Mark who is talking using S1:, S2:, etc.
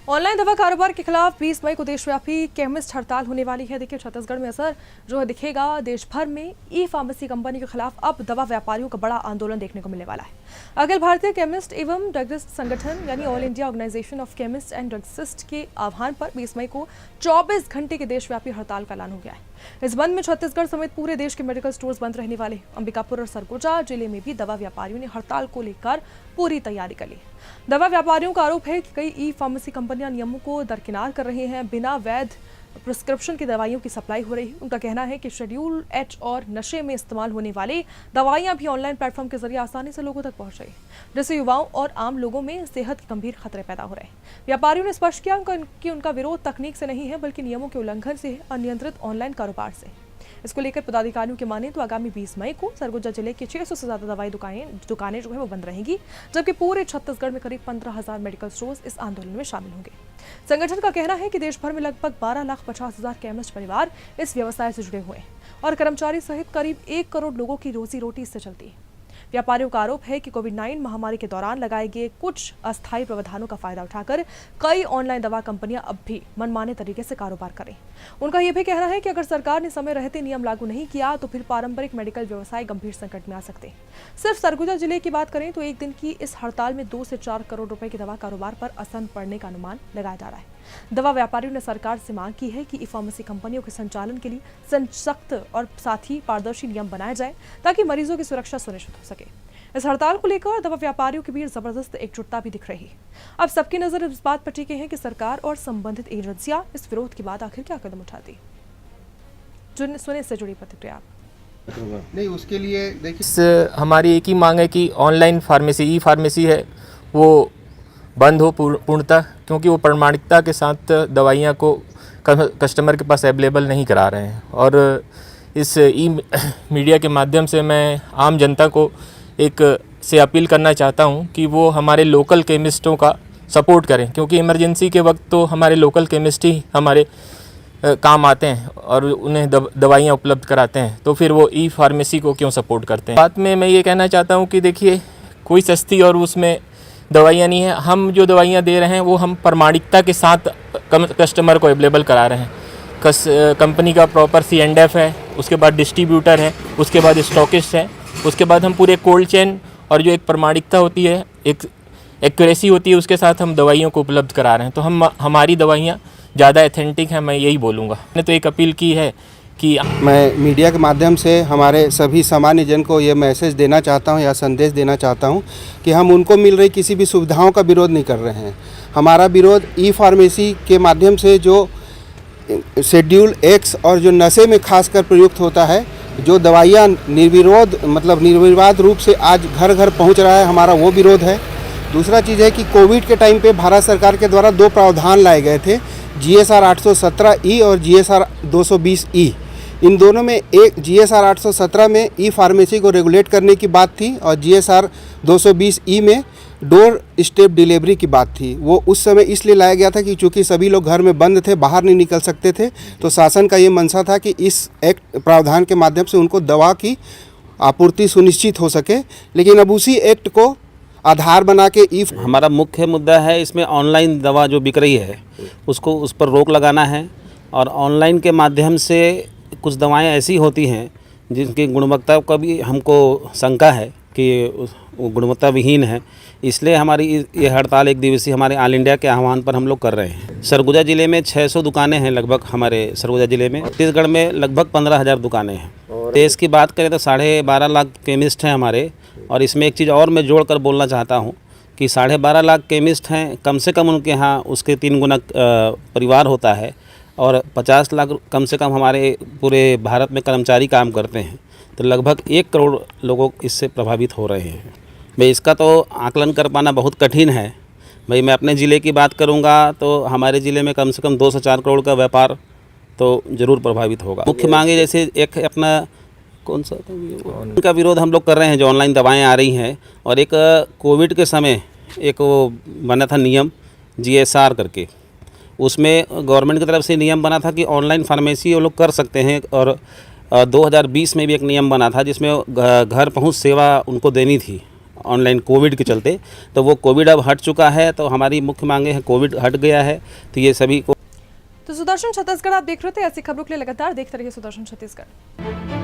S1: Online दवा कारोबार के खिलाफ 20 मई को देशव्यापी केमिस्ट हड़ताल होने वाली है। देखिए, छत्तीसगढ़ में असर जो है दिखेगा। देश भर में ई फार्मेसी कंपनी के खिलाफ अब दवा व्यापारियों का बड़ा आंदोलन देखने को मिलने वाला है। अखिल भारतीय केमिस्ट एवं ड्रगिस्ट संगठन यानी all India organisation of chemist and druggist के आह्वान पर 20 मई को 24 घंटे के देशव्यापी हड़ताल का ऐलान हो गया है। इस बंद में छत्तीसगढ़ समेत पूरे देश के मेडिकल स्टोर्स बंद रहने वाले। अंबिकापुर और सरगुजा जिले में भी दवा व्यापारियों ने हड़ताल को लेकर पूरी तैयारी कर ली। दवा व्यापारियों का आरोप है कि कई ई फार्मेसी कंपनियां नियमों को दरकिनार कर रही हैं। बिना वैध प्रिस्क्रिप्शन की दवाइयों की सप्लाई हो रही है। उनका कहना है कि शेड्यूल एच और नशे में इस्तेमाल होने वाली दवाइयां भी ऑनलाइन प्लेटफॉर्म के जरिए आसानी से लोगों तक पहुंच रही, जिससे युवाओं और आम लोगों में सेहत के गंभीर खतरे पैदा हो रहे हैं। व्यापारियों ने स्पष्ट किया कि उनका विरोध तकनीक से नहीं है, बल्कि नियमों के उल्लंघन से है, अनियंत्रित ऑनलाइन कारोबार से। इसको लेकर पदाधिकारियों की माने तो आगामी 20 मई को सरगुजा जिले की 600 से ज्यादा दवाई दुकानें जो है वो बंद रहेंगी, जबकि पूरे छत्तीसगढ़ में करीब 15,000 मेडिकल स्टोर्स इस आंदोलन में शामिल होंगे। संगठन का कहना है कि देश भर में लगभग 12,50,000 केमिस्ट परिवार इस व्यवसाय से जुड़े हुए हैं और कर्मचारी सहित करीब 1 करोड़ लोगों की रोजी रोटी इससे चलती है। व्यापारियों का आरोप है कि कोविड-19 महामारी के दौरान लगाए गए कुछ अस्थायी प्रावधानों का फायदा उठाकर कई ऑनलाइन दवा कंपनियां अब भी मनमाने तरीके से कारोबार करें। उनका यह भी कहना है कि अगर सरकार ने समय रहते नियम लागू नहीं किया तो फिर पारंपरिक मेडिकल व्यवसाय गंभीर संकट में आ सकते हैं। सिर्फ सरगुजा जिले की बात करें तो एक दिन की इस हड़ताल में 2 से 4 करोड़ रुपए की दवा कारोबार पर असर पड़ने का अनुमान लगाया जा रहा है। दवा व्यापारियों ने सरकार से मांग की है कि ई फार्मेसी कंपनियों के संचालन के लिए सख्त और साथ ही पारदर्शी नियम बनाए जाए ताकि मरीजों की सुरक्षा सुनिश्चित हो सके। इस हड़ताल को लेकर दवा व्यापारियों के बीच जबरदस्त एकजुटता भी दिख रही है। अब सबकी नजर इस बात पर टिकी है कि सरकार और संबंधित एजेंसियां इस विरोध के बाद आखिर क्या कदम उठाती। सुने से जुड़ी प्रतिक्रिया
S2: नहीं, उसके लिए देखिए
S3: हमारी एक ही मांग है कि ऑनलाइन फार्मेसी ई फार्मेसी है वो बंद हो पूर्णतः, क्योंकि वो प्रमाणिकता के साथ दवाइयाँ को कस्टमर के पास अवेलेबल नहीं करा रहे हैं। और इस ई मीडिया के माध्यम से मैं आम जनता को से अपील करना चाहता हूँ कि वो हमारे लोकल केमिस्टों का सपोर्ट करें, क्योंकि इमरजेंसी के वक्त तो हमारे लोकल केमिस्ट ही हमारे काम आते हैं और उन्हें दवाइयाँ उपलब्ध कराते हैं, तो फिर वो ई फार्मेसी को क्यों सपोर्ट करते हैं। बाद में मैं ये कहना चाहता हूँ कि देखिए, कोई सस्ती और उसमें दवाइयाँ नहीं है। हम जो दवाइयाँ दे रहे हैं वो हम प्रमाणिकता के साथ कस्टमर को अवेलेबल करा रहे हैं। कंपनी का प्रॉपर C&F है, उसके बाद डिस्ट्रीब्यूटर है, उसके बाद स्टॉकिस्ट है, उसके बाद हम पूरे कोल्ड चेन और जो एक प्रमाणिकता होती है, एक एक्यूरेसी होती है, उसके साथ हम दवाइयों को उपलब्ध करा रहे हैं। तो हमारी दवाइयाँ ज़्यादा ऑथेंटिक हैं, मैं यही बोलूँगा। मैंने तो एक अपील की है कि
S2: मैं मीडिया के माध्यम से हमारे सभी सामान्य जन को ये मैसेज देना चाहता हूँ या संदेश देना चाहता हूँ कि हम उनको मिल रही किसी भी सुविधाओं का विरोध नहीं कर रहे हैं। हमारा विरोध ई फार्मेसी के माध्यम से जो शेड्यूल एक्स और जो नशे में खासकर प्रयुक्त होता है, जो दवाइयाँ निर्विवाद रूप से आज घर घर पहुँच रहा है, हमारा वो विरोध है। दूसरा चीज़ है कि कोविड के टाइम पे भारत सरकार के द्वारा 2 प्रावधान लाए गए थे, GSR 817E और GSR 220E। इन दोनों में एक GSR 817 में ई फार्मेसी को रेगुलेट करने की बात थी और GSR 220E में डोर स्टेप डिलीवरी की बात थी। वो उस समय इसलिए लाया गया था कि चूँकि सभी लोग घर में बंद थे, बाहर नहीं निकल सकते थे, तो शासन का ये मंशा था कि इस एक्ट प्रावधान के माध्यम से उनको दवा की आपूर्ति सुनिश्चित हो सके। लेकिन अब उसी एक्ट को आधार बना के
S4: हमारा मुख्य मुद्दा है इसमें ऑनलाइन दवा जो बिक रही है उसको उस पर रोक लगाना है। और ऑनलाइन के माध्यम से कुछ दवाएं ऐसी होती हैं जिनकी गुणवत्ता का भी हमको शंका है कि वो गुणवत्ता विहीन है। इसलिए हमारी ये हड़ताल एक दिवसीय हमारे ऑल इंडिया के आह्वान पर हम लोग कर रहे हैं। सरगुजा ज़िले में 600 दुकानें हैं लगभग हमारे सरगुजा ज़िले में। छत्तीसगढ़ में लगभग 15,000 दुकानें हैं। देश की बात करें तो 12.5 लाख केमिस्ट हैं हमारे। और इसमें एक चीज़ और मैं जोड़ कर बोलना चाहता हूँ कि 12.5 लाख केमिस्ट हैं, कम से कम उनके यहाँ उसके 3 गुना परिवार होता है और 50 लाख कम से कम हमारे पूरे भारत में कर्मचारी काम करते हैं, तो लगभग 1 करोड़ लोग इससे प्रभावित हो रहे हैं। भाई इसका तो आकलन कर पाना बहुत कठिन है। भाई मैं अपने ज़िले की बात करूँगा तो हमारे ज़िले में कम से कम 2 से 4 करोड़ का व्यापार तो ज़रूर प्रभावित होगा। मुख्य मांगे जैसे एक अपना कौन सा उनका विरोध हम लोग कर रहे हैं जो ऑनलाइन दवाएं आ रही हैं, और एक कोविड के समय एक वो बना था नियम GSR करके, उसमें गवर्नमेंट की तरफ से नियम बना था कि ऑनलाइन फार्मेसी वो लोग कर सकते हैं। और 2020 में भी एक नियम बना था जिसमें घर पहुंच सेवा उनको देनी थी ऑनलाइन कोविड के चलते, तो वो कोविड अब हट चुका है। तो हमारी मुख्य मांगे हैं, कोविड हट गया है तो ये सभी को।
S1: तो सुदर्शन छत्तीसगढ़ आप देख रहे थे, ऐसी खबरों के लिए लगातार देखते रहिए सुदर्शन छत्तीसगढ़।